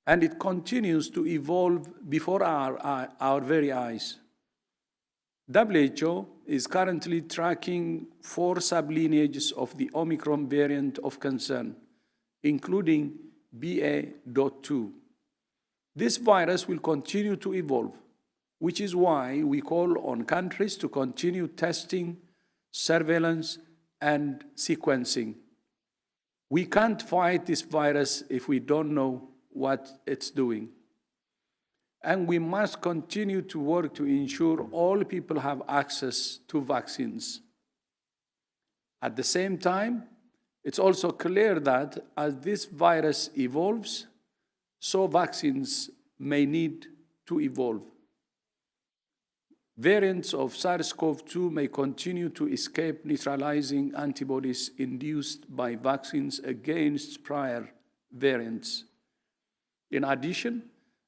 and it continues to evolve before our very eyes. WHO is currently tracking 4 sublineages of the Omicron variant of concern, including BA.2. This virus will continue to evolve, which is why we call on countries to continue testing, surveillance, and sequencing. We can't fight this virus if we don't know what it's doing. And we must continue to work to ensure all people have access to vaccines. At the same time, it's also clear that as this virus evolves, so vaccines may need to evolve. Variants of SARS-CoV-2 may continue to escape neutralizing antibodies induced by vaccines against prior variants. In addition,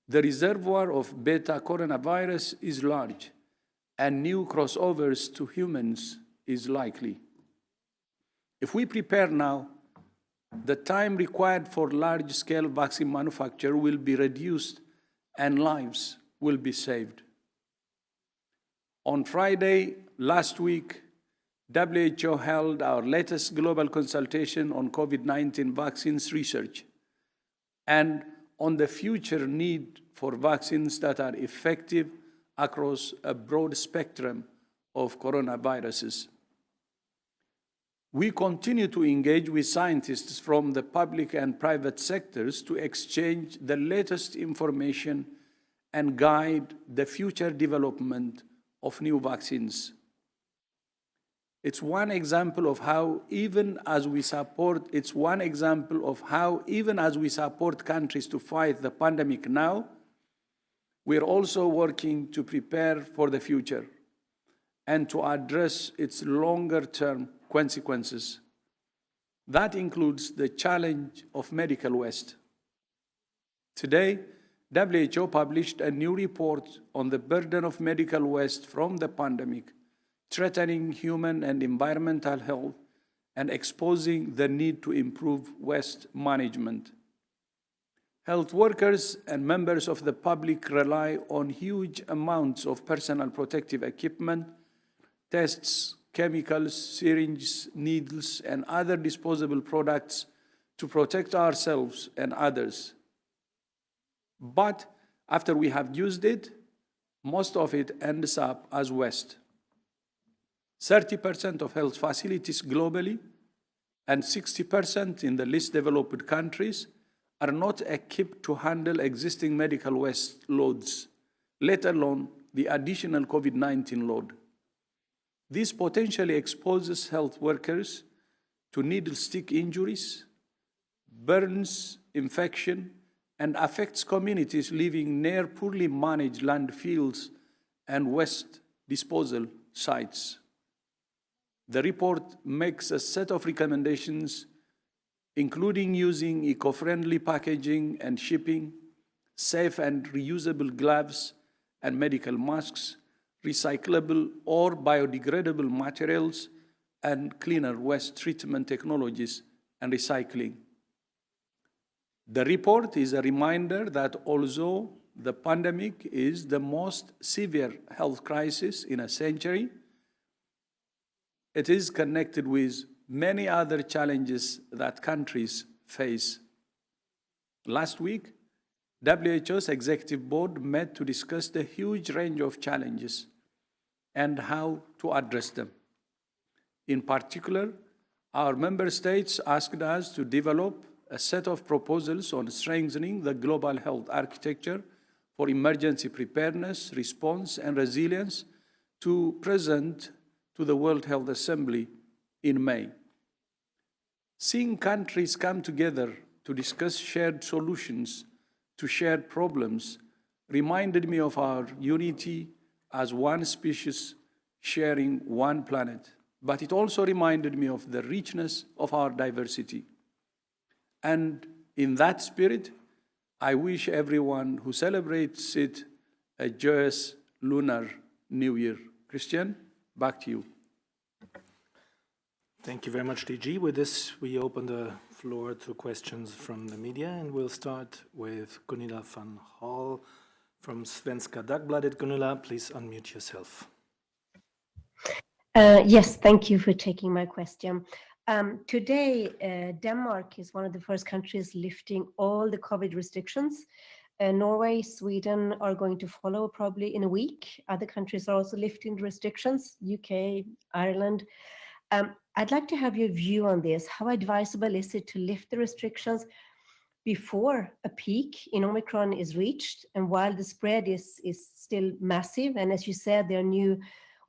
the reservoir of beta coronavirus is large, and new crossovers to humans is likely. If we prepare now, the time required for large-scale vaccine manufacture will be reduced and lives will be saved. On Friday last week, WHO held our latest global consultation on COVID-19 vaccines research and on the future need for vaccines that are effective across a broad spectrum of coronaviruses. We continue to engage with scientists from the public and private sectors to exchange the latest information and guide the future development of new vaccines. It's one example of how even as we support countries to fight the pandemic now, we're also working to prepare for the future and to address its longer-term consequences. That includes the challenge of medical waste. Today, WHO published a new report on the burden of medical waste from the pandemic, threatening human and environmental health and exposing the need to improve waste management. Health workers and members of the public rely on huge amounts of personal protective equipment, tests, chemicals, syringes, needles, and other disposable products to protect ourselves and others. But after we have used it, most of it ends up as waste. 30% of health facilities globally and 60% in the least developed countries are not equipped to handle existing medical waste loads, let alone the additional COVID-19 load. This potentially exposes health workers to needle stick injuries, burns, infection, and affects communities living near poorly managed landfills and waste disposal sites. The report makes a set of recommendations, including using eco-friendly packaging and shipping, safe and reusable gloves and medical masks, recyclable or biodegradable materials, and cleaner waste treatment technologies and recycling. The report is a reminder that although the pandemic is the most severe health crisis in a century, it is connected with many other challenges that countries face. Last week, WHO's Executive Board met to discuss the huge range of challenges and how to address them. In particular, our member states asked us to develop a set of proposals on strengthening the global health architecture for emergency preparedness, response, and resilience to present to the World Health Assembly in May. Seeing countries come together to discuss shared solutions to shared problems reminded me of our unity as one species sharing one planet, but it also reminded me of the richness of our diversity. And in that spirit, I wish everyone who celebrates it a joyous Lunar New Year. Christian, back to you. Thank you very much, DG. With this, we open the floor to questions from the media, and we'll start with Gunilla van Hall from Svenska Dagbladet. Gunilla, please unmute yourself. Yes, thank you for taking my question. Today, Denmark is one of the first countries lifting all the COVID restrictions. Norway, Sweden are going to follow probably in a week. Other countries are also lifting the restrictions, UK, Ireland. I'd like to have your view on this. How advisable is it to lift the restrictions before a peak in Omicron is reached and while the spread is still massive? And as you said, there are new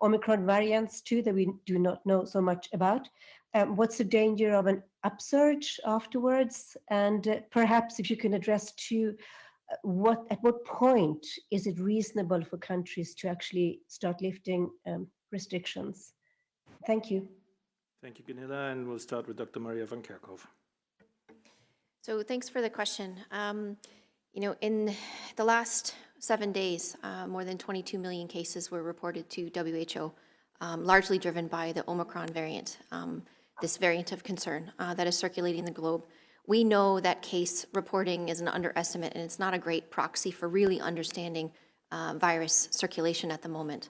Omicron variants too that we do not know so much about. What's the danger of an upsurge afterwards? And perhaps if you can address too, at what point is it reasonable for countries to actually start lifting restrictions? Thank you. Thank you, Gunilla, and we'll start with Dr. Maria van Kerkhove. So thanks for the question. In the last 7 days, more than 22 million cases were reported to WHO, largely driven by the Omicron variant, this variant of concern that is circulating the globe. We know that case reporting is an underestimate, and it's not a great proxy for really understanding virus circulation at the moment.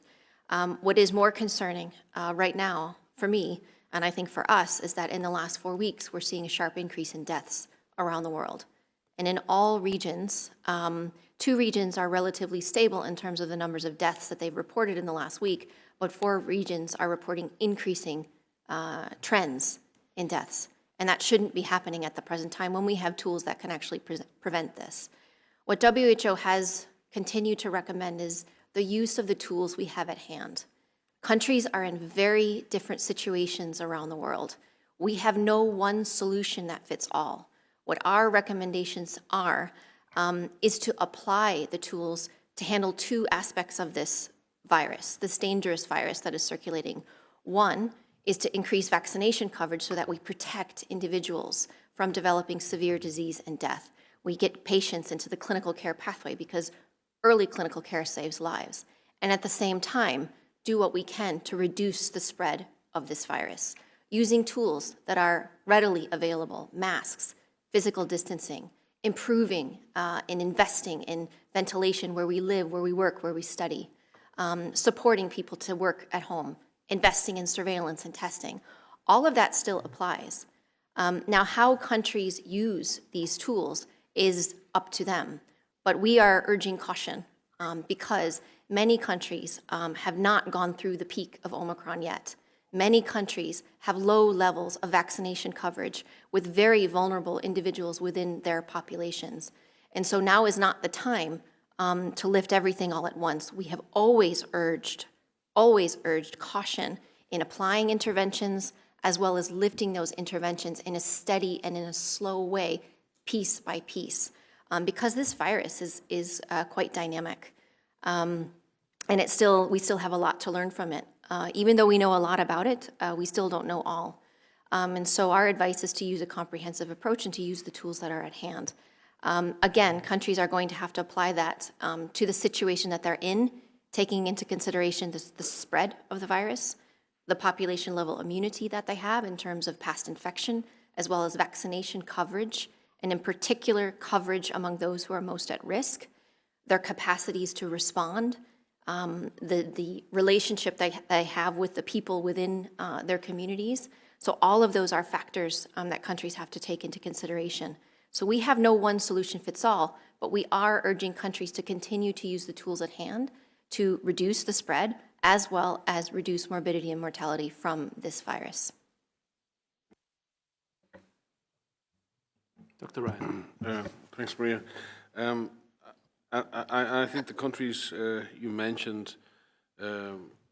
What is more concerning right now for me, and I think for us, is that in the last 4 weeks, we're seeing a sharp increase in deaths around the world. And in all regions, 2 regions are relatively stable in terms of the numbers of deaths that they've reported in the last week, but 4 regions are reporting increasing trends in deaths. And that shouldn't be happening at the present time when we have tools that can actually prevent this. What WHO has continued to recommend is the use of the tools we have at hand. Countries are in very different situations around the world. We have no one solution that fits all. What our recommendations are is to apply the tools to handle 2 aspects of this virus, this dangerous virus that is circulating. One is to increase vaccination coverage so that we protect individuals from developing severe disease and death. We get patients into the clinical care pathway because early clinical care saves lives. And at the same time, do what we can to reduce the spread of this virus, using tools that are readily available, masks, physical distancing, improving and investing in ventilation where we live, where we work, where we study, supporting people to work at home, investing in surveillance and testing. All of that still applies. Now, how countries use these tools is up to them, but we are urging caution because many countries have not gone through the peak of Omicron yet. Many countries have low levels of vaccination coverage with very vulnerable individuals within their populations. And so now is not the time to lift everything all at once. We have always urged caution in applying interventions as well as lifting those interventions in a steady and in a slow way, piece by piece, because this virus is quite dynamic. And we still have a lot to learn from it. Even though we know a lot about it, we still don't know all. And so our advice is to use a comprehensive approach and to use the tools that are at hand. Again, countries are going to have to apply that to the situation that they're in, taking into consideration the spread of the virus, the population level immunity that they have in terms of past infection, as well as vaccination coverage, and in particular coverage among those who are most at risk, their capacities to respond, the relationship they have with the people within their communities. So all of those are factors that countries have to take into consideration. So we have no one solution fits all, but we are urging countries to continue to use the tools at hand to reduce the spread as well as reduce morbidity and mortality from this virus. Dr. Ryan. Thanks, Maria. I think the countries you mentioned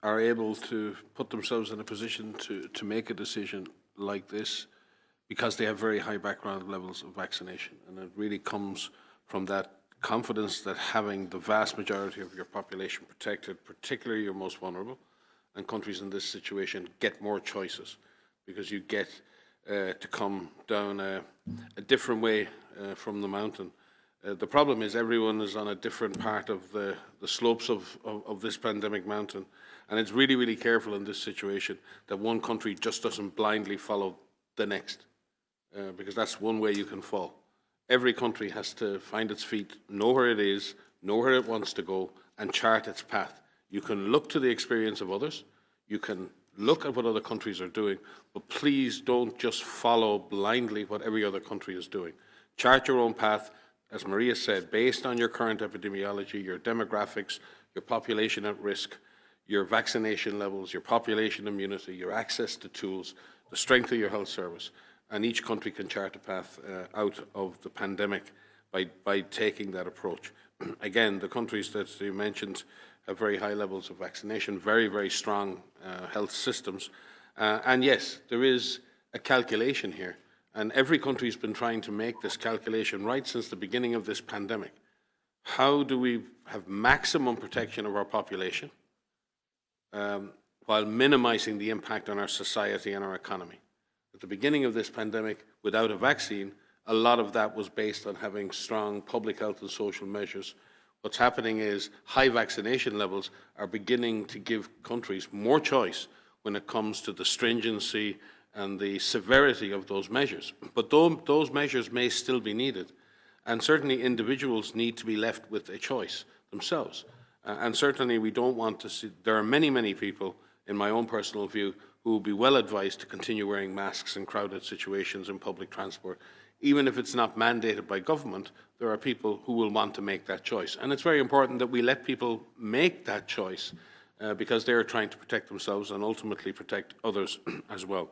are able to put themselves in a position to make a decision like this because they have very high background levels of vaccination. And it really comes from that confidence that having the vast majority of your population protected, particularly your most vulnerable, and countries in this situation get more choices because you get to come down a different way from the mountain. The problem is everyone is on a different part of the slopes of this pandemic mountain, And it's really, really careful in this situation that one country just doesn't blindly follow the next, because that's one way you can fall. Every country has to find its feet, know where it is, know where it wants to go, and chart its path. You can look to the experience of others, you can look at what other countries are doing, but please don't just follow blindly what every other country is doing. Chart your own path, as Maria said, based on your current epidemiology, your demographics, your population at risk, your vaccination levels, your population immunity, your access to tools, the strength of your health service, and each country can chart a path out of the pandemic by taking that approach. Again, the countries that you mentioned have very high levels of vaccination, very, very strong health systems. And yes, there is a calculation here, and every country has been trying to make this calculation right since the beginning of this pandemic. How do we have maximum protection of our population while minimizing the impact on our society and our economy? At the beginning of this pandemic, without a vaccine, a lot of that was based on having strong public health and social measures. What's happening is high vaccination levels are beginning to give countries more choice when it comes to the stringency and the severity of those measures. But those measures may still be needed, and certainly individuals need to be left with a choice themselves. And certainly we don't want to see, there are many, many people, in my own personal view, who will be well advised to continue wearing masks in crowded situations in public transport. Even if it's not mandated by government, there are people who will want to make that choice. And it's very important that we let people make that choice because they are trying to protect themselves and ultimately protect others as well.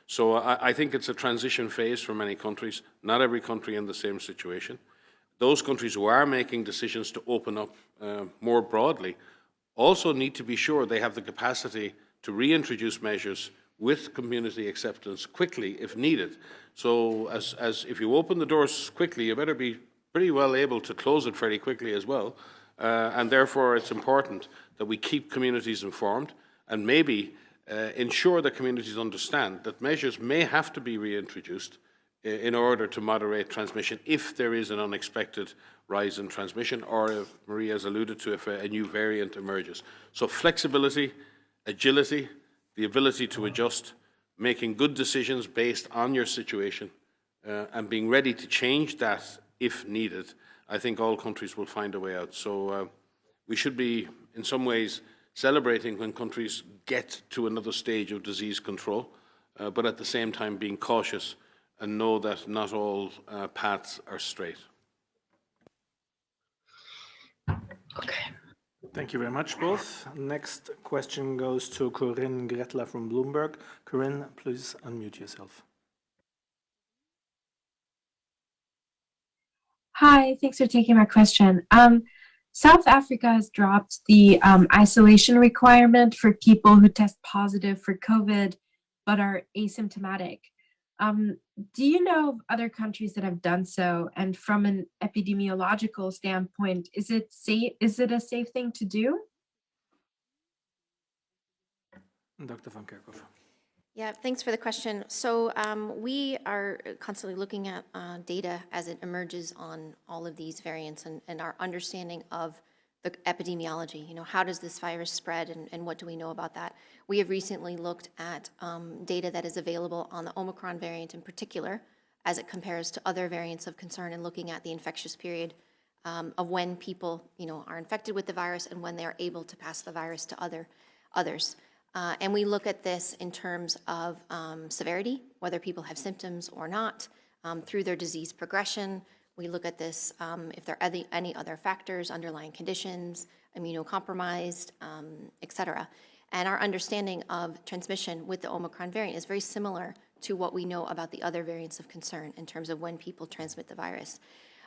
So I think it's a transition phase for many countries, not every country in the same situation. Those countries who are making decisions to open up more broadly also need to be sure they have the capacity to reintroduce measures with community acceptance quickly if needed. So as if you open the doors quickly, you better be pretty well able to close it fairly quickly as well. And therefore it's important that we keep communities informed and maybe ensure that communities understand that measures may have to be reintroduced in order to moderate transmission if there is an unexpected rise in transmission, or if Maria has alluded to, if a new variant emerges. So flexibility, agility, the ability to adjust, making good decisions based on your situation, and being ready to change that if needed. I think all countries will find a way out. So we should be, in some ways, celebrating when countries get to another stage of disease control, but at the same time being cautious and know that not all paths are straight. Okay. Thank you very much, both. Next question goes to Corinne Gretler from Bloomberg. Corinne, please unmute yourself. Hi, thanks for taking my question. South Africa has dropped the isolation requirement for people who test positive for COVID but are asymptomatic. Do you know of other countries that have done so? And from an epidemiological standpoint, is it a safe thing to do? Dr. van Kerkhoff. Yeah, thanks for the question. So we are constantly looking at data as it emerges on all of these variants and our understanding of the epidemiology. You know, how does this virus spread and what do we know about that? We have recently looked at data that is available on the Omicron variant in particular as it compares to other variants of concern and looking at the infectious period of when people, you know, are infected with the virus and when they are able to pass the virus to others. And we look at this in terms of severity, whether people have symptoms or not, through their disease progression. We look at this if there are any other factors, underlying conditions, immunocompromised, et cetera. And our understanding of transmission with the Omicron variant is very similar to what we know about the other variants of concern in terms of when people transmit the virus.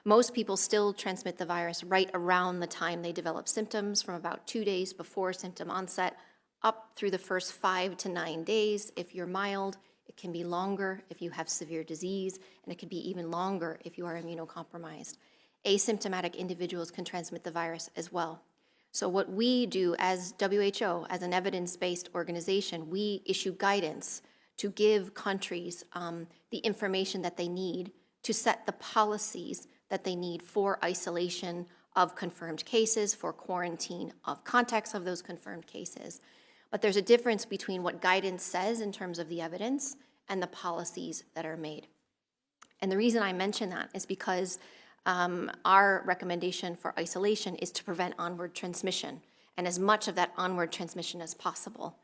Most people still transmit the virus right around the time they develop symptoms, from about 2 days before symptom onset up through the first 5 to 9 days. If you're mild, it can be longer if you have severe disease, and it can be even longer if you are immunocompromised. Asymptomatic individuals can transmit the virus as well. So what we do as WHO, as an evidence-based organization, we issue guidance to give countries the information that they need to set the policies that they need for isolation of confirmed cases, for quarantine of contacts of those confirmed cases. But there's a difference between what guidance says in terms of the evidence and the policies that are made. And the reason I mention that is because our recommendation for isolation is to prevent onward transmission, and as much of that onward transmission as possible.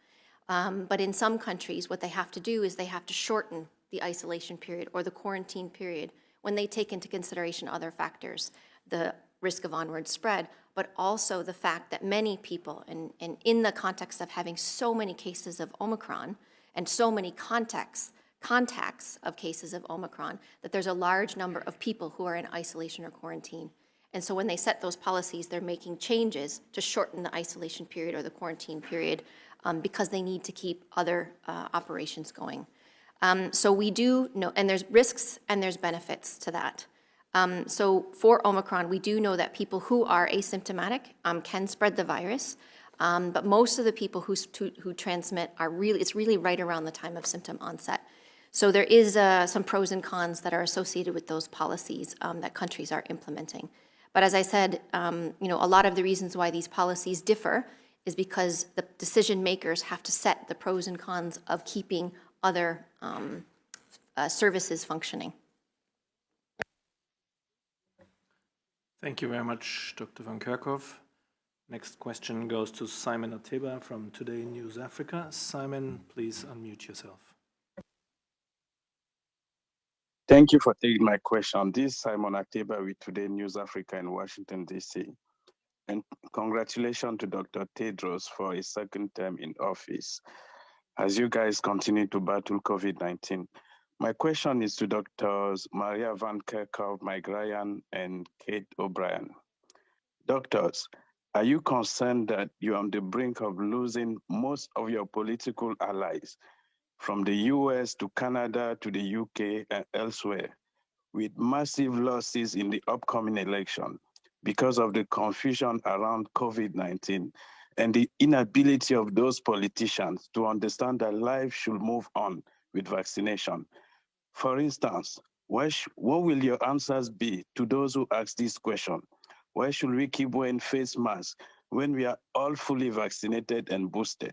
But in some countries, what they have to do is they have to shorten the isolation period or the quarantine period when they take into consideration other factors, the risk of onward spread, but also the fact that many people, and in the context of having so many cases of Omicron and so many contacts of cases of Omicron, that there's a large number of people who are in isolation or quarantine. And so when they set those policies, they're making changes to shorten the isolation period or the quarantine period because they need to keep other operations going. So we do know, and there's risks and there's benefits to that. So for Omicron, we do know that people who are asymptomatic can spread the virus, but most of the people who transmit it's really right around the time of symptom onset. So there is some pros and cons that are associated with those policies that countries are implementing. But as I said, a lot of the reasons why these policies differ is because the decision makers have to set the pros and cons of keeping other services functioning. Thank you very much, Dr. van Kerkhoff. Next question goes to Simon Ateba from Today News Africa. Simon, please unmute yourself. Thank you for taking my question. This is Simon Ateba with Today News Africa in Washington, D.C. And congratulations to Dr. Tedros for his second term in office as you guys continue to battle COVID-19. My question is to Drs. Maria van Kerkhoff, Mike Ryan, and Kate O'Brien. Doctors, are you concerned that you're on the brink of losing most of your political allies, from the US to Canada to the UK and elsewhere, with massive losses in the upcoming election because of the confusion around COVID-19 and the inability of those politicians to understand that life should move on with vaccination? For instance, what will your answers be to those who ask this question? Why should we keep wearing face masks when we are all fully vaccinated and boosted?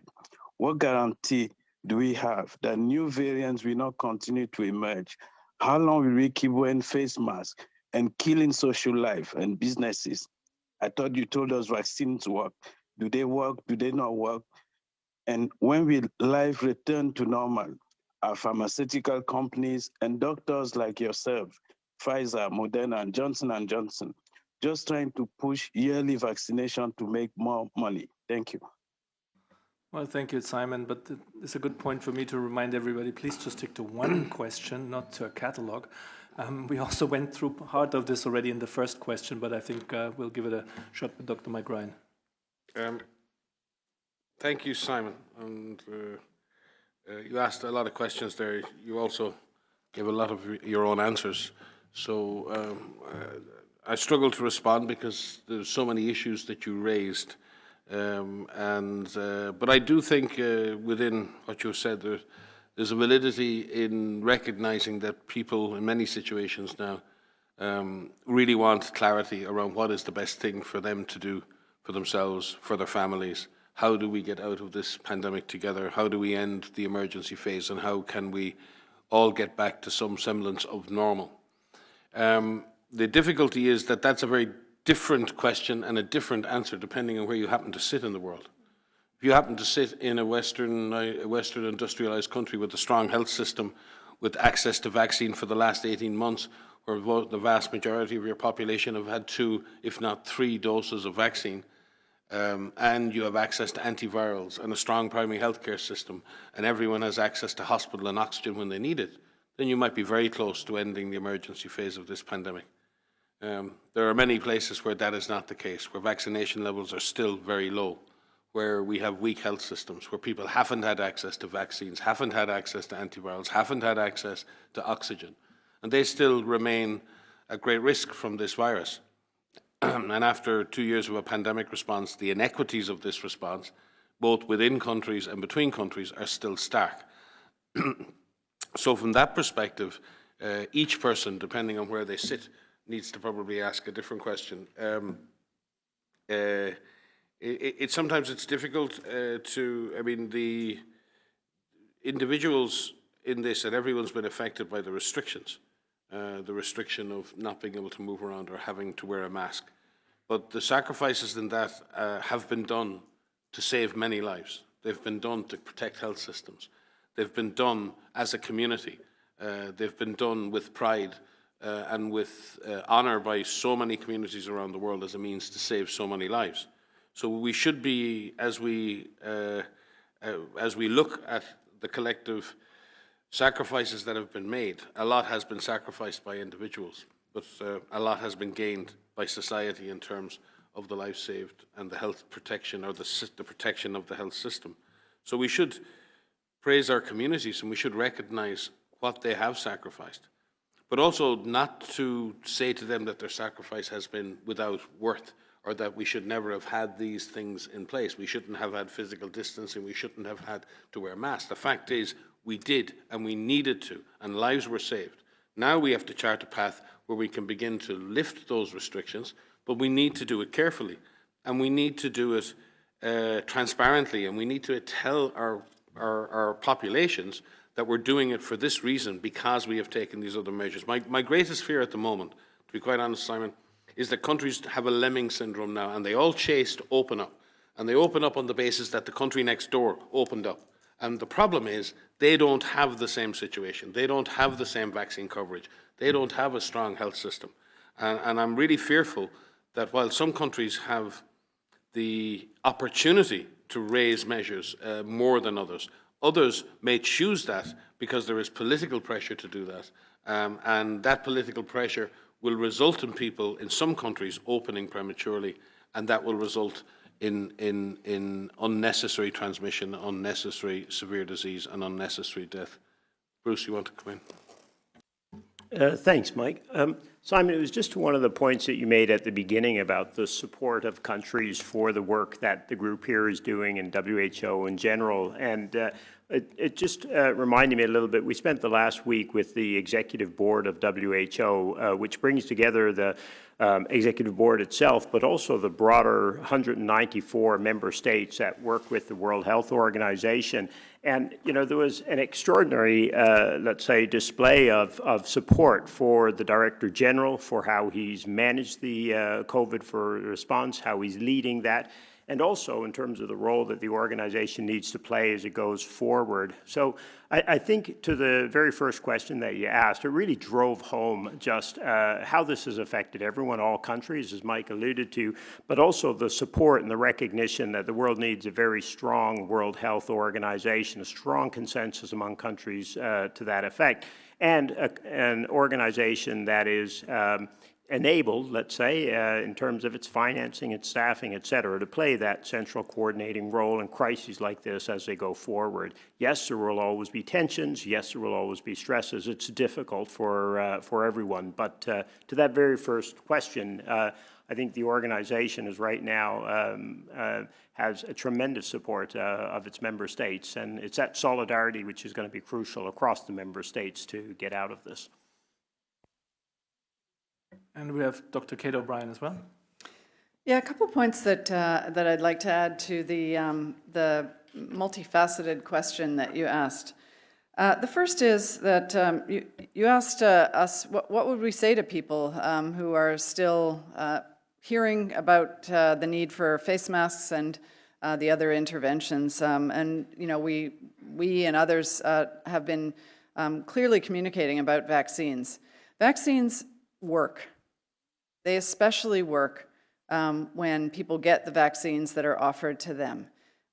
What guarantee do we have that new variants will not continue to emerge? How long will we keep wearing face masks and killing social life and businesses? I thought you told us vaccines work. Do they work? Do they not work? And when will life return to normal? Are pharmaceutical companies and doctors like yourself, Pfizer, Moderna, and Johnson & Johnson, just trying to push yearly vaccination to make more money? Thank you. Well, thank you, Simon, but it's a good point for me to remind everybody, please just stick to one question, not to a catalog. We also went through part of this already in the first question, but I think we'll give it a shot with Dr. Mike Ryan. Thank you, Simon. And you asked a lot of questions there. You also gave a lot of your own answers. So I struggle to respond because there's so many issues that you raised. But I do think within what you said, there's a validity in recognizing that people in many situations now really want clarity around what is the best thing for them to do for themselves, for their families. How do we get out of this pandemic together? How do we end the emergency phase? And how can we all get back to some semblance of normal? The difficulty is that that's a very different question and a different answer depending on where you happen to sit in the world. If you happen to sit in a Western industrialized country with a strong health system, with access to vaccine for the last 18 months, where the vast majority of your population have had 2, if not 3 doses of vaccine, and you have access to antivirals and a strong primary healthcare system, and everyone has access to hospital and oxygen when they need it, then you might be very close to ending the emergency phase of this pandemic. There are many places where that is not the case, where vaccination levels are still very low, where we have weak health systems, where people haven't had access to vaccines, haven't had access to antivirals, haven't had access to oxygen, and they still remain at great risk from this virus. And after 2 years of a pandemic response, the inequities of this response, both within countries and between countries, are still stark. So from that perspective, each person, depending on where they sit, needs to probably ask a different question. sometimes it's difficult I mean, the individuals in this, and everyone's been affected by the restrictions, the restriction of not being able to move around or having to wear a mask. But the sacrifices in that have been done to save many lives. They've been done to protect health systems. They've been done as a community. They've been done with pride and with honor by so many communities around the world as a means to save so many lives. So we should be, as we look at the collective sacrifices that have been made, a lot has been sacrificed by individuals, but a lot has been gained by society in terms of the life saved and the health protection, or the protection of the health system. So we should praise our communities and we should recognize what they have sacrificed, but also not to say to them that their sacrifice has been without worth, or that we should never have had these things in place. We shouldn't have had physical distancing, we shouldn't have had to wear masks. The fact is, we did, and we needed to, and lives were saved. Now we have to chart a path where we can begin to lift those restrictions, but we need to do it carefully, and we need to do it transparently, and we need to tell our populations that we're doing it for this reason because we have taken these other measures. My greatest fear at the moment, to be quite honest, Simon, is that countries have a lemming syndrome now, and they all chase to open up. And they open up on the basis that the country next door opened up. And the problem is they don't have the same situation. They don't have the same vaccine coverage. They don't have a strong health system. And I'm really fearful that while some countries have the opportunity to raise measures more than others, others may choose that because there is political pressure to do that. And that political pressure will result in people in some countries opening prematurely, and that will result in unnecessary transmission, unnecessary severe disease, and unnecessary death. Bruce, you want to come in? Thanks, Mike. Simon, it was just one of the points that you made at the beginning about the support of countries for the work that the group here is doing and WHO in general. And it just reminded me a little bit, we spent the last week with the executive board of WHO, which brings together the executive board itself, but also the broader 194 member states that work with the World Health Organization. And, you know, there was an extraordinary, let's say, display of support for the Director General, for how he's managed the COVID for response, how he's leading that, and also in terms of the role that the organization needs to play as it goes forward. So I think to the very first question that you asked, it really drove home just how this has affected everyone, all countries, as Mike alluded to, but also the support and the recognition that the world needs a very strong World Health Organization, a strong consensus among countries to that effect, and an organization that is enabled, let's say, in terms of its financing, its staffing, et cetera, to play that central coordinating role in crises like this as they go forward. Yes, there will always be tensions. Yes, there will always be stresses. It's difficult for everyone. But to that very first question, I think the organization is right now has a tremendous support of its member states, and it's that solidarity which is going to be crucial across the member states to get out of this. And we have Dr. Kate O'Brien as well. Yeah, a couple points that I'd like to add to the multifaceted question that you asked. The first is that you asked us what would we say to people who are still hearing about the need for face masks and the other interventions. And you know, we and others have been clearly communicating about vaccines. Vaccines work. They especially work when people get the vaccines that are offered to them.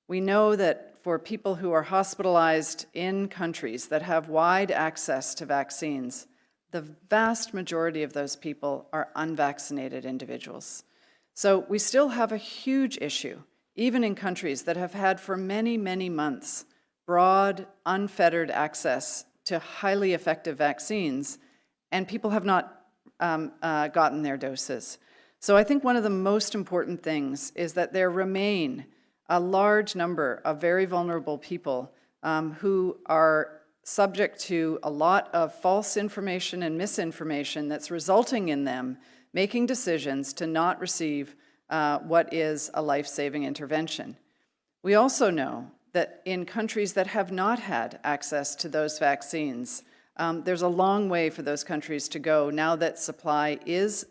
We know that for people who are hospitalized in countries that have wide access to vaccines, the vast majority of those people are unvaccinated individuals. So we still have a huge issue, even in countries that have had for many, many months broad, unfettered access to highly effective vaccines, and people have not gotten their doses. So I think one of the most important things is that there remain a large number of very vulnerable people who are subject to a lot of false information and misinformation that's resulting in them making decisions to not receive what is a life-saving intervention. We also know that in countries that have not had access to those vaccines, there's a long way for those countries to go now that supply is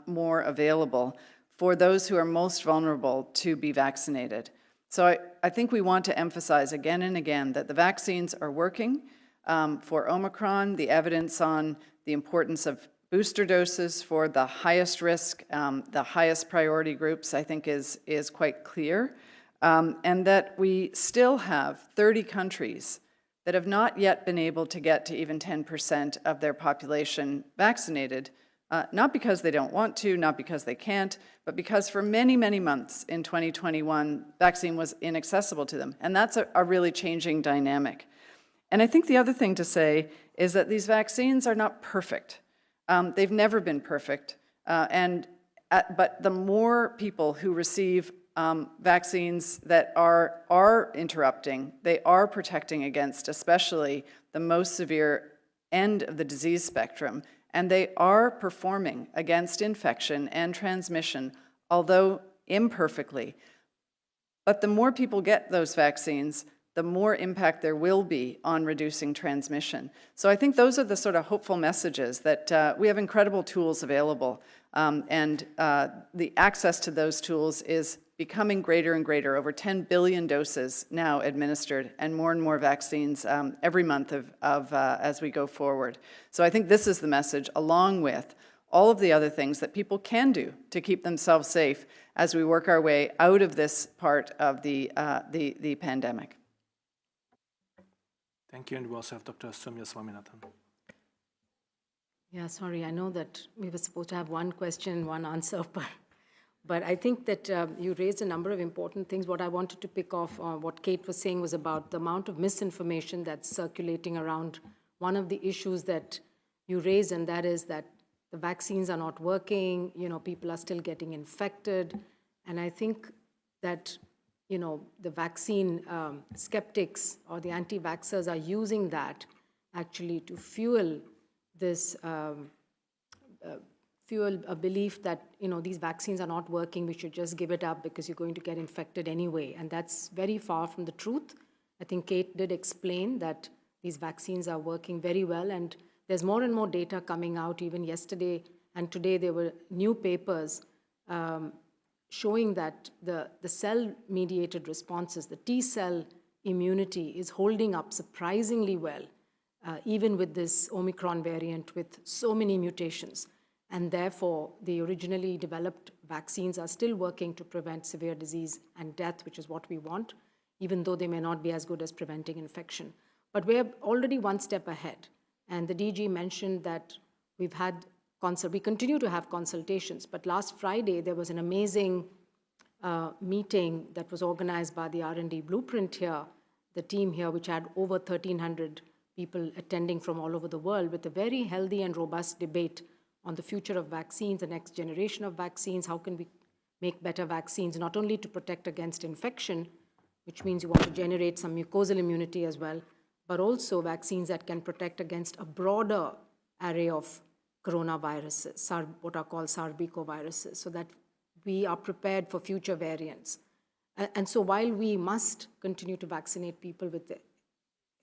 more available for those who are most vulnerable to be vaccinated. So I think we want to emphasize again and again that the vaccines are working. For Omicron, the evidence on the importance of booster doses for the highest risk, the highest priority groups, I think is quite clear. And that we still have 30 countries that have not yet been able to get to even 10% of their population vaccinated, not because they don't want to, not because they can't, but because for many, many months in 2021, vaccine was inaccessible to them. And that's a really changing dynamic. And I think the other thing to say is that these vaccines are not perfect. They've never been perfect. But the more people who receive vaccines that are interrupting, they are protecting against especially the most severe end of the disease spectrum, and they are performing against infection and transmission, although imperfectly. But the more people get those vaccines, the more impact there will be on reducing transmission. So I think those are the sort of hopeful messages that we have incredible tools available, and the access to those tools is becoming greater and greater. Over 10 billion doses now administered, and more vaccines every month as we go forward. So I think this is the message, along with all of the other things that people can do to keep themselves safe as we work our way out of this part of the pandemic. Thank you, and we also have Dr. Soumya Swaminathan. Yeah, sorry, I know that we were supposed to have one question, one answer, but I think that you raised a number of important things. What I wanted to pick off on what Kate was saying was about the amount of misinformation that's circulating around one of the issues that you raised, and that is that the vaccines are not working, people are still getting infected. And I think that, the vaccine skeptics or the anti-vaxxers are using that actually to fuel this fuel a belief that, these vaccines are not working, we should just give it up because you're going to get infected anyway. And that's very far from the truth. I think Kate did explain that these vaccines are working very well, and there's more and more data coming out. Even yesterday and today, there were new papers showing that the cell-mediated responses, the T-cell immunity is holding up surprisingly well, even with this Omicron variant with so many mutations. And therefore, the originally developed vaccines are still working to prevent severe disease and death, which is what we want, even though they may not be as good as preventing infection. But we're already one step ahead. And the DG mentioned that we continue to have consultations. But last Friday, there was an amazing meeting that was organized by the R&D Blueprint here, the team here, which had over 1,300 people attending from all over the world, with a very healthy and robust debate on the future of vaccines, the next generation of vaccines, how can we make better vaccines, not only to protect against infection, which means you want to generate some mucosal immunity as well, but also vaccines that can protect against a broader array of coronaviruses, what are called sarbecoviruses, so that we are prepared for future variants. And so while we must continue to vaccinate people with the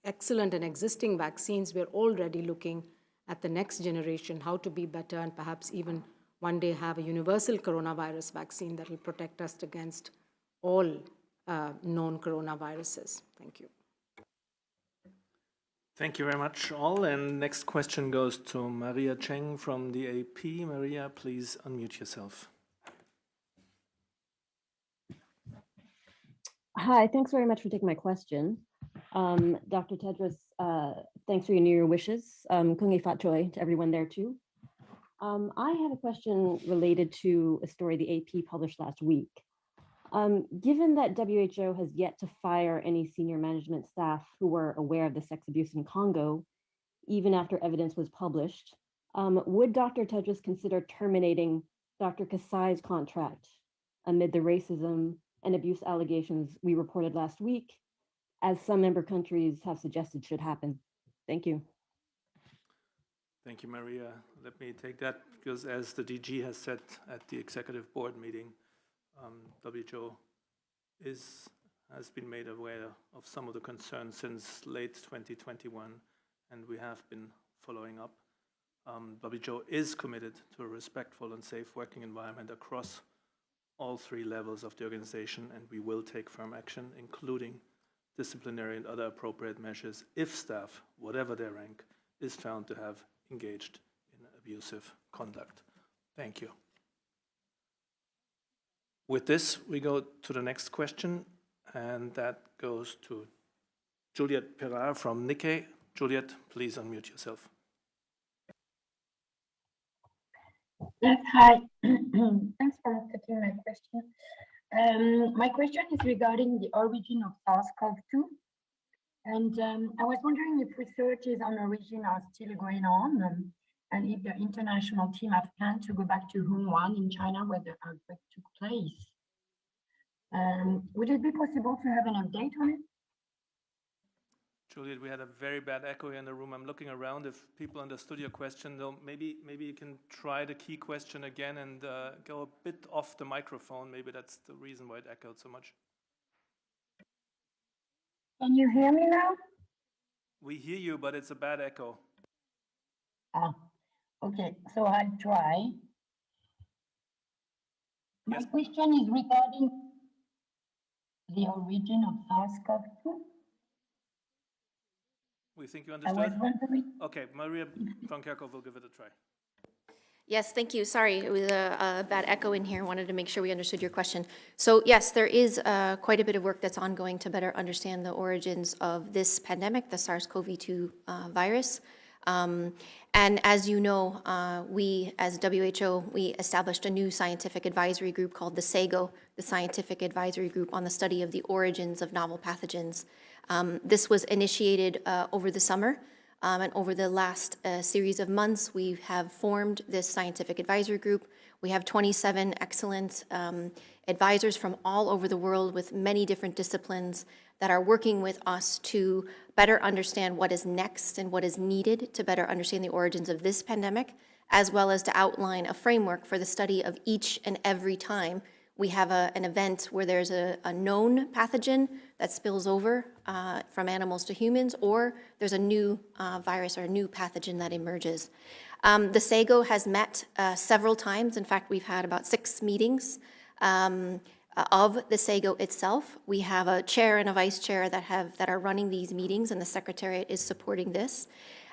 excellent and existing vaccines, we're already looking at the next generation, how to be better, and perhaps even one day have a universal coronavirus vaccine that will protect us against all known coronaviruses. Thank you. Thank you very much, all. And next question goes to Maria Cheng from the AP. Maria, please unmute yourself. Hi, thanks very much for taking my question. Dr. Tedros, thanks for your New Year wishes. Kungi Fat Choi to everyone there too. I have a question related to a story the AP published last week. Given that WHO has yet to fire any senior management staff who were aware of the sex abuse in Congo, even after evidence was published, would Dr. Tedros consider terminating Dr. Kasai's contract amid the racism and abuse allegations we reported last week, as some member countries have suggested should happen? Thank you. Thank you, Maria. Let me take that, because as the DG has said at the executive board meeting, WHO has been made aware of some of the concerns since late 2021, and we have been following up. WHO is committed to a respectful and safe working environment across all three levels of the organization, and we will take firm action, including disciplinary and other appropriate measures if staff, whatever their rank, is found to have engaged in abusive conduct. Thank you. With this, we go to the next question, and that goes to Juliet Pilar from Nikkei. Juliet, please unmute yourself. Yes, hi. Thanks for taking my question. My question is regarding the origin of SARS-CoV-2. And I was wondering if researches on origin are still going on, and if the international team have planned to go back to Wuhan in China where the outbreak took place. Would it be possible to have an update on it? Juliet, we had a very bad echo here in the room. I'm looking around if people understood your question, though. Maybe you can try the key question again and go a bit off the microphone. Maybe that's the reason why it echoed so much. Can you hear me now? We hear you, but it's a bad echo. Ah, okay, so I'll try. My question is regarding the origin of SARS-CoV-2. We think you understood? Okay, Maria von Kerkhoff will give it a try. Yes, thank you. Sorry, it was a bad echo in here. Wanted to make sure we understood your question. So yes, there is quite a bit of work that's ongoing to better understand the origins of this pandemic, the SARS-CoV-2 virus. And as you know, we as WHO, we established a new scientific advisory group called the SAGO, the Scientific Advisory Group on the Study of the Origins of Novel Pathogens. This was initiated over the summer, and over the last series of months, we have formed this scientific advisory group. We have 27 excellent advisors from all over the world with many different disciplines that are working with us to better understand what is next and what is needed to better understand the origins of this pandemic, as well as to outline a framework for the study of each and every time we have an event where there's a known pathogen that spills over from animals to humans, or there's a new virus or a new pathogen that emerges. The SAGO has met several times. In fact, we've had about 6 meetings of the SAGO itself. We have a chair and a vice chair that are running these meetings, and the Secretariat is supporting this.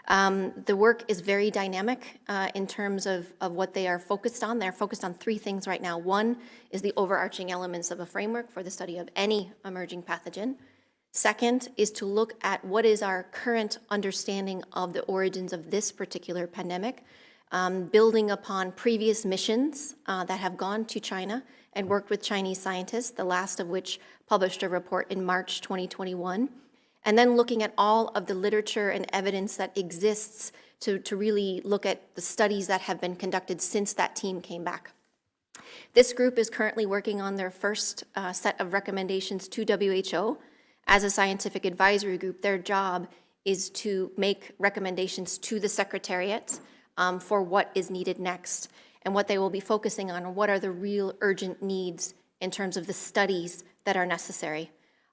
The work is very dynamic in terms of what they are focused on. They're focused on 3 things right now. One is the overarching elements of a framework for the study of any emerging pathogen. Second is to look at what is our current understanding of the origins of this particular pandemic, building upon previous missions that have gone to China and worked with Chinese scientists, the last of which published a report in March 2021. And then looking at all of the literature and evidence that exists to really look at the studies that have been conducted since that team came back. This group is currently working on their first set of recommendations to WHO. As a scientific advisory group, their job is to make recommendations to the Secretariat for what is needed next, and what they will be focusing on, what are the real urgent needs in terms of the studies that are necessary.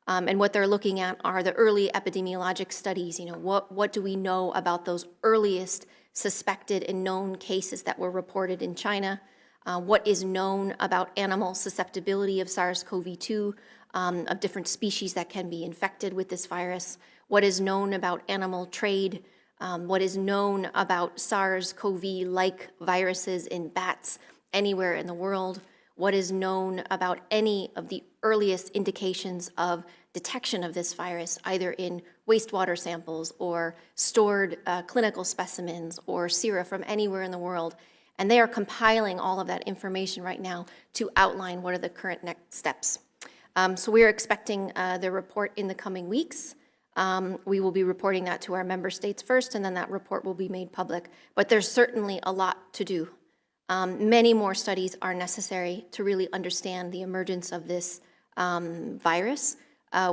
And what they're looking at are the early epidemiologic studies. You know, what do we know about those earliest suspected and known cases that were reported in China? What is known about animal susceptibility of SARS-CoV-2, of different species that can be infected with this virus? What is known about animal trade? What is known about SARS-CoV-like viruses in bats anywhere in the world? What is known about any of the earliest indications of detection of this virus, either in wastewater samples or stored clinical specimens or sera from anywhere in the world? And they are compiling all of that information right now to outline what are the current next steps. So we are expecting the report in the coming weeks. We will be reporting that to our member states first, and then that report will be made public. But there's certainly a lot to do. Many more studies are necessary to really understand the emergence of this virus.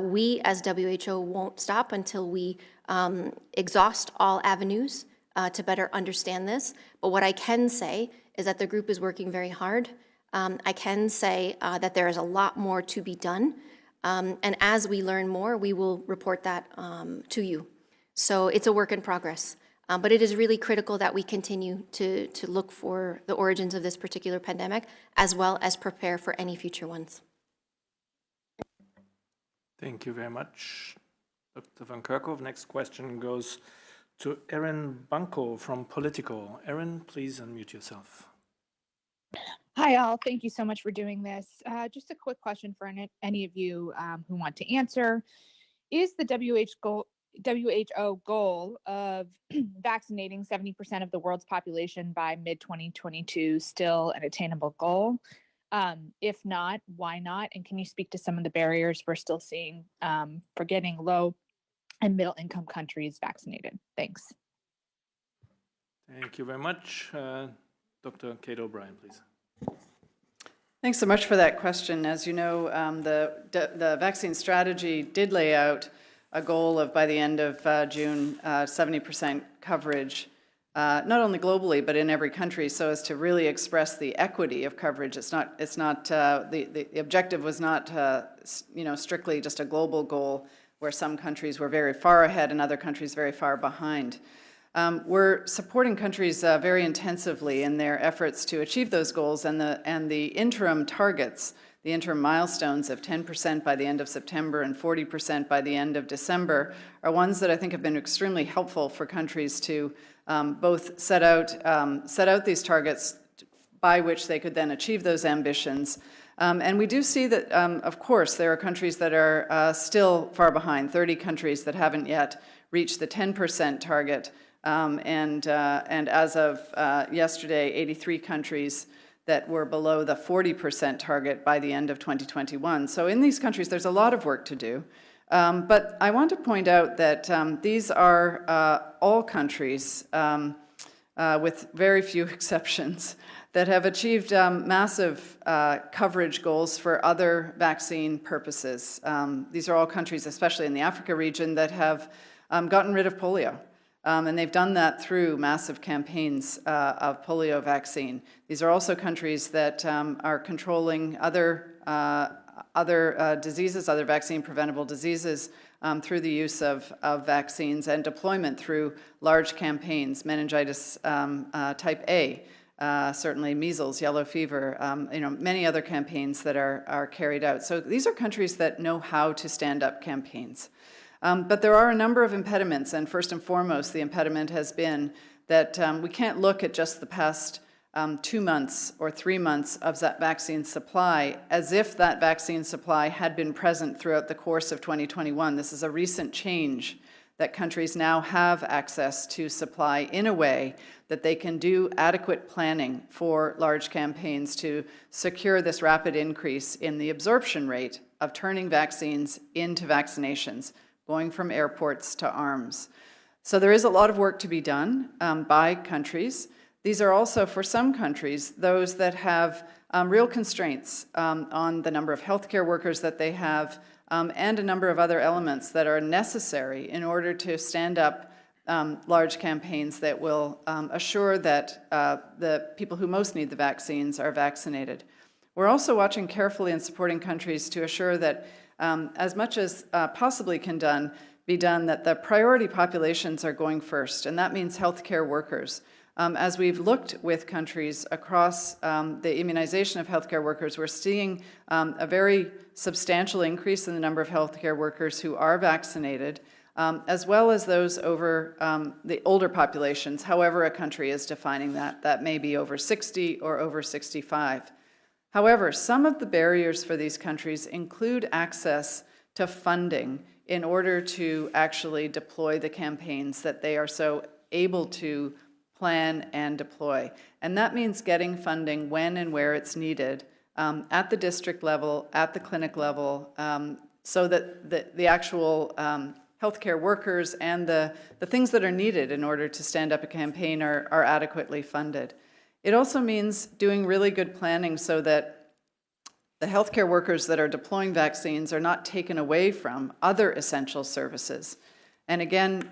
We, as WHO, won't stop until we exhaust all avenues to better understand this. But what I can say is that the group is working very hard. I can say that there is a lot more to be done. And as we learn more, we will report that to you. So it's a work in progress. But it is really critical that we continue to look for the origins of this particular pandemic, as well as prepare for any future ones. Thank you very much, Dr. Van Kerkhove. Next question goes to Erin Bunko from Politico. Erin, please unmute yourself. Hi, all. Thank you so much for doing this. Just a quick question for any of you who want to answer. Is the WHO goal of vaccinating 70% of the world's population by mid-2022 still an attainable goal? If not, why not? And can you speak to some of the barriers we're still seeing for getting low and middle income countries vaccinated? Thanks. Thank you very much. Dr. Kate O'Brien, please. Thanks so much for that question. As you know, the vaccine strategy did lay out a goal of, by the end of June, 70% coverage, not only globally, but in every country, so as to really express the equity of coverage. The objective was not, strictly just a global goal where some countries were very far ahead and other countries very far behind. We're supporting countries very intensively in their efforts to achieve those goals, and the interim targets, the interim milestones of 10% by the end of September and 40% by the end of December are ones that I think have been extremely helpful for countries to both set out these targets by which they could then achieve those ambitions. And we do see that, of course, there are countries that are still far behind, 30 countries that haven't yet reached the 10% target. And as of yesterday, 83 countries that were below the 40% target by the end of 2021. So in these countries, there's a lot of work to do. But I want to point out that these are all countries, with very few exceptions, that have achieved massive coverage goals for other vaccine purposes. These are all countries, especially in the Africa region, that have gotten rid of polio. And they've done that through massive campaigns of polio vaccine. These are also countries that are controlling other diseases, other vaccine-preventable diseases, through the use of vaccines and deployment through large campaigns, meningitis type A, certainly measles, yellow fever, many other campaigns that are carried out. So these are countries that know how to stand up campaigns. But there are a number of impediments, and first and foremost, the impediment has been that we can't look at just the past 2 months or 3 months of that vaccine supply as if that vaccine supply had been present throughout the course of 2021. This is a recent change that countries now have access to supply in a way that they can do adequate planning for large campaigns to secure this rapid increase in the absorption rate of turning vaccines into vaccinations, going from airports to arms. So there is a lot of work to be done by countries. These are also, for some countries, those that have real constraints on the number of healthcare workers that they have, and a number of other elements that are necessary in order to stand up large campaigns that will assure that the people who most need the vaccines are vaccinated. We're also watching carefully and supporting countries to assure that as much as possibly can be done, that the priority populations are going first, and that means healthcare workers. As we've looked with countries across the immunization of healthcare workers, we're seeing a very substantial increase in the number of healthcare workers who are vaccinated, as well as those over the older populations, however a country is defining that. That may be over 60 or over 65. However, some of the barriers for these countries include access to funding in order to actually deploy the campaigns that they are so able to plan and deploy. And that means getting funding when and where it's needed, at the district level, at the clinic level, so that the actual healthcare workers and the things that are needed in order to stand up a campaign are adequately funded. It also means doing really good planning so that the healthcare workers that are deploying vaccines are not taken away from other essential services. And again,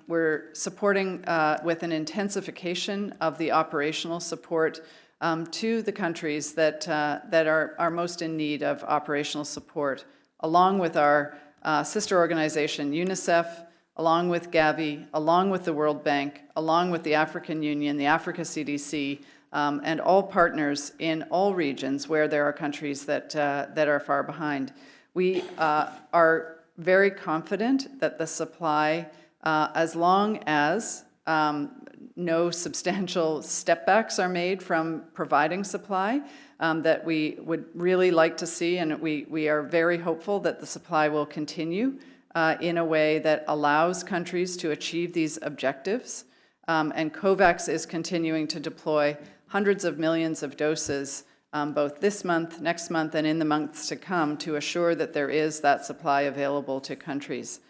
we're supporting with an intensification of the operational support to the countries that are most in need of operational support, along with our sister organization UNICEF, along with Gavi, along with the World Bank, along with the African Union, the Africa CDC, and all partners in all regions where there are countries that are far behind. We are very confident that the supply, as long as no substantial stepbacks are made from providing supply, that we would really like to see, and we are very hopeful that the supply will continue in a way that allows countries to achieve these objectives. And COVAX is continuing to deploy hundreds of millions of doses both this month, next month, and in the months to come to assure that there is that supply available to countries.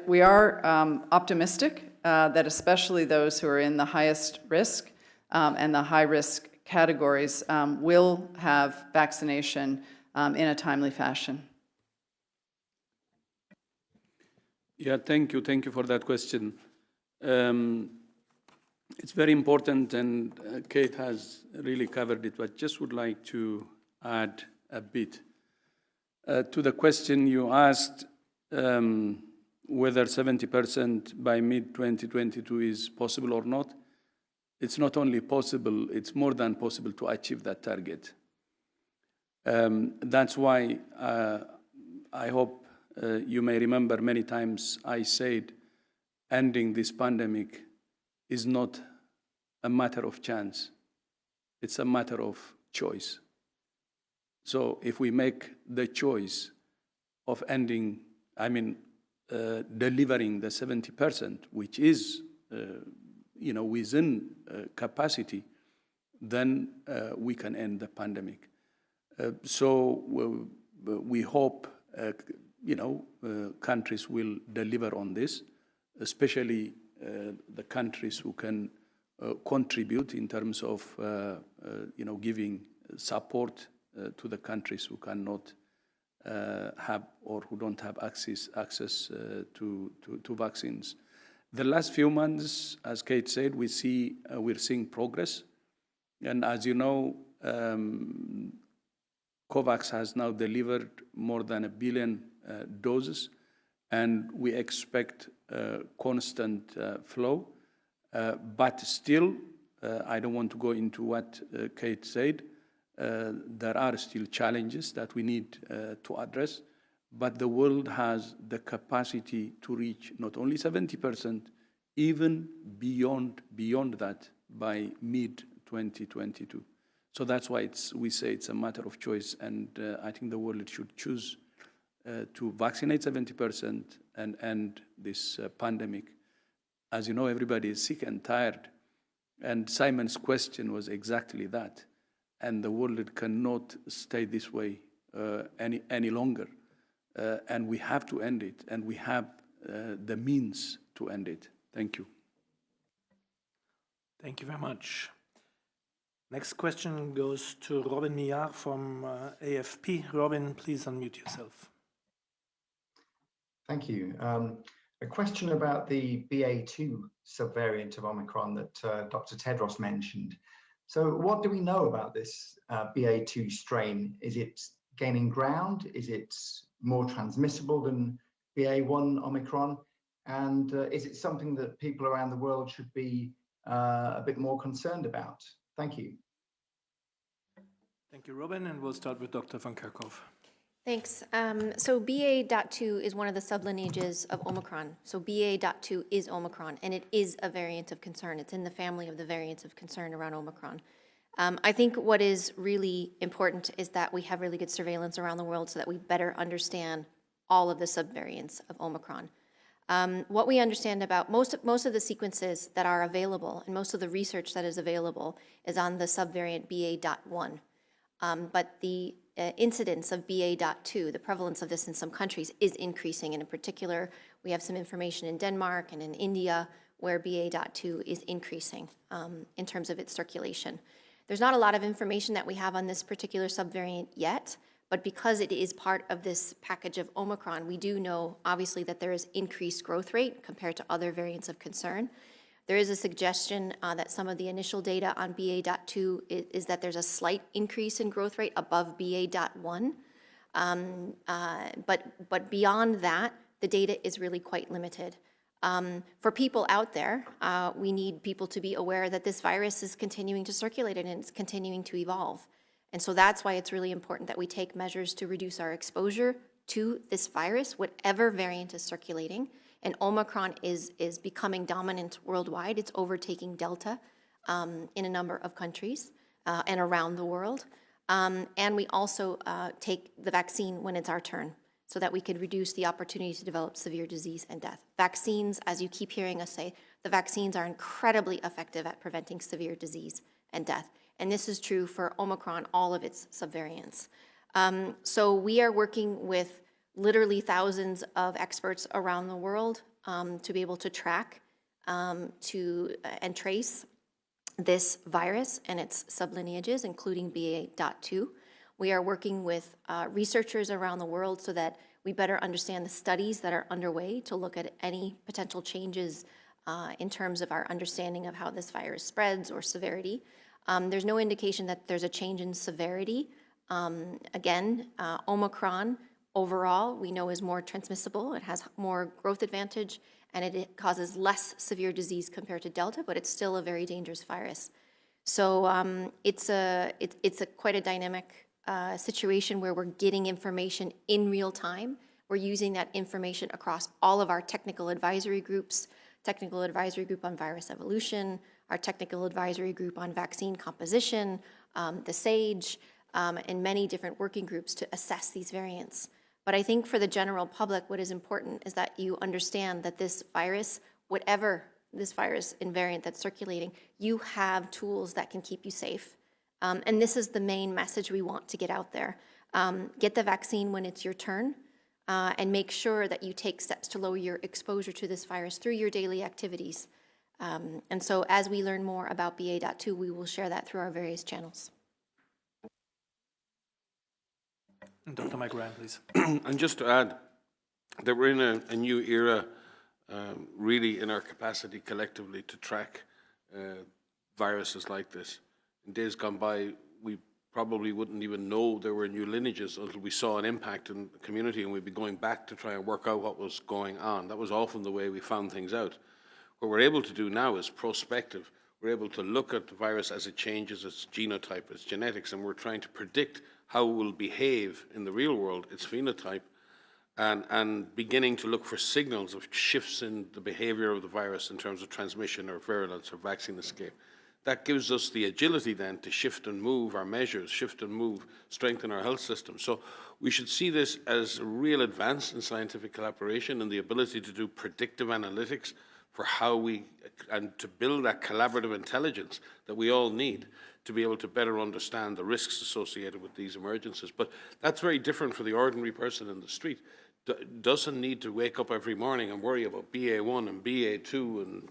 We are optimistic that especially those who are in the highest risk and the high-risk categories will have vaccination in a timely fashion. Yeah, thank you. Thank you for that question. It's very important, and Kate has really covered it, but just would like to add a bit. To the question you asked, whether 70% by mid-2022 is possible or not, it's not only possible, it's more than possible to achieve that target. That's why I hope you may remember many times I said ending this pandemic is not a matter of chance. It's a matter of choice. So if we make the choice of ending, delivering the 70%, which is, within capacity, then we can end the pandemic. So we hope, countries will deliver on this, especially the countries who can contribute in terms of, giving support to the countries who cannot have or who don't have access to vaccines. The last few months, as Kate said, we're seeing progress, and as you know, COVAX has now delivered more than 1 billion doses, and we expect constant flow. But still, I don't want to go into what Kate said. There are still challenges that we need to address, but the world has the capacity to reach not only 70%, even beyond that by mid-2022. So that's why we say it's a matter of choice, and I think the world should choose to vaccinate 70% and end this pandemic. As you know, everybody is sick and tired, and Simon's question was exactly that. And the world cannot stay this way any longer. And we have to end it, and we have the means to end it. Thank you. Thank you very much. Next question goes to Robin Millard from AFP. Robin, please unmute yourself. Thank you. A question about the BA.2 subvariant of Omicron that Dr. Tedros mentioned. So what do we know about this BA.2 strain? Is it gaining ground? Is it more transmissible than BA.1 Omicron? And is it something that people around the world should be a bit more concerned about? Thank you. Thank you, Robin, and we'll start with Dr. van Kerkhove. Thanks. So BA.2 is one of the sublineages of Omicron. So BA.2 is Omicron, and it is a variant of concern. It's in the family of the variants of concern around Omicron. I think what is really important is that we have really good surveillance around the world so that we better understand all of the subvariants of Omicron. What we understand about most of the sequences that are available and most of the research that is available is on the subvariant BA.1. But the incidence of BA.2, the prevalence of this in some countries, is increasing. And in particular, we have some information in Denmark and in India where BA.2 is increasing in terms of its circulation. There's not a lot of information that we have on this particular subvariant yet, but because it is part of this package of Omicron, we do know, obviously, that there is increased growth rate compared to other variants of concern. There is a suggestion that some of the initial data on BA.2 is that there's a slight increase in growth rate above BA.1. But beyond that, the data is really quite limited. For people out there, we need people to be aware that this virus is continuing to circulate and it's continuing to evolve. And so that's why it's really important that we take measures to reduce our exposure to this virus, whatever variant is circulating. And Omicron is becoming dominant worldwide. It's overtaking Delta in a number of countries and around the world. And we also take the vaccine when it's our turn, so that we could reduce the opportunity to develop severe disease and death. Vaccines, as you keep hearing us say, the vaccines are incredibly effective at preventing severe disease and death. And this is true for Omicron, all of its subvariants. So we are working with literally thousands of experts around the world to be able to track and trace this virus and its sublineages, including BA.2. We are working with researchers around the world so that we better understand the studies that are underway to look at any potential changes in terms of our understanding of how this virus spreads or severity. There's no indication that there's a change in severity. Again, Omicron overall we know is more transmissible. It has more growth advantage and it causes less severe disease compared to Delta, but it's still a very dangerous virus. So it's quite a dynamic situation where we're getting information in real time. We're using that information across all of our technical advisory groups, technical advisory group on virus evolution, our technical advisory group on vaccine composition, the SAGE, and many different working groups to assess these variants. But I think for the general public, what is important is that you understand that this virus, whatever this virus invariant that's circulating, you have tools that can keep you safe. And this is the main message we want to get out there. Get the vaccine when it's your turn, and make sure that you take steps to lower your exposure to this virus through your daily activities. And so as we learn more about BA.2, we will share that through our various channels. Dr. Mike Ryan, please. And just to add that we're in a new era, really in our capacity collectively to track viruses like this. In days gone by, we probably wouldn't even know there were new lineages until we saw an impact in the community and we'd be going back to try and work out what was going on. That was often the way we found things out. What we're able to do now is prospective. We're able to look at the virus as it changes its genotype, its genetics, and we're trying to predict how it will behave in the real world, its phenotype, and beginning to look for signals of shifts in the behavior of the virus in terms of transmission or virulence or vaccine escape. That gives us the agility then to shift and move our measures, shift and move, strengthen our health system. So we should see this as a real advance in scientific collaboration and the ability to do predictive analytics for how and to build that collaborative intelligence that we all need to be able to better understand the risks associated with these emergencies. But that's very different for the ordinary person in the street. Doesn't need to wake up every morning and worry about BA1 and BA2 and,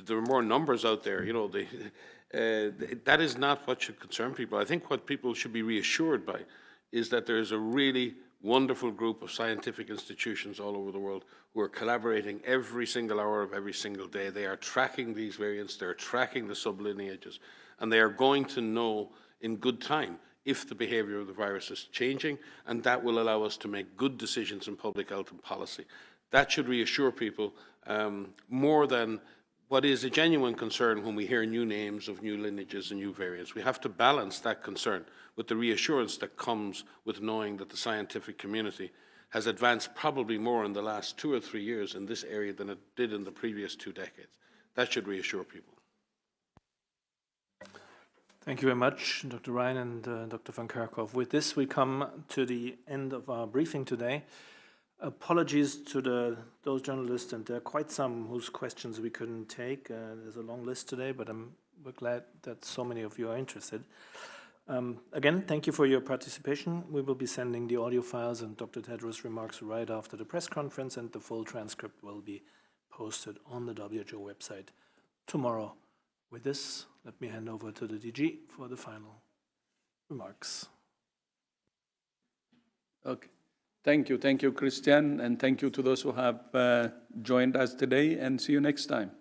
there are more numbers out there, that is not what should concern people. I think what people should be reassured by is that there's a really wonderful group of scientific institutions all over the world who are collaborating every single hour of every single day. They are tracking these variants, they're tracking the sublineages, and they are going to know in good time if the behavior of the virus is changing, and that will allow us to make good decisions in public health and policy. That should reassure people more than what is a genuine concern when we hear new names of new lineages and new variants. We have to balance that concern with the reassurance that comes with knowing that the scientific community has advanced probably more in the last 2 or 3 years in this area than it did in the previous 2 decades. That should reassure people. Thank you very much, Dr. Ryan and Dr. van Kerkhoff. With this, we come to the end of our briefing today. Apologies to those journalists, and there are quite some whose questions we couldn't take. There's a long list today, but we're glad that so many of you are interested. Again, thank you for your participation. We will be sending the audio files and Dr. Tedros' remarks right after the press conference, and the full transcript will be posted on the WHO website tomorrow. With this, let me hand over to the DG for the final remarks. Okay. Thank you, Christian, and thank you to those who have joined us today, and see you next time.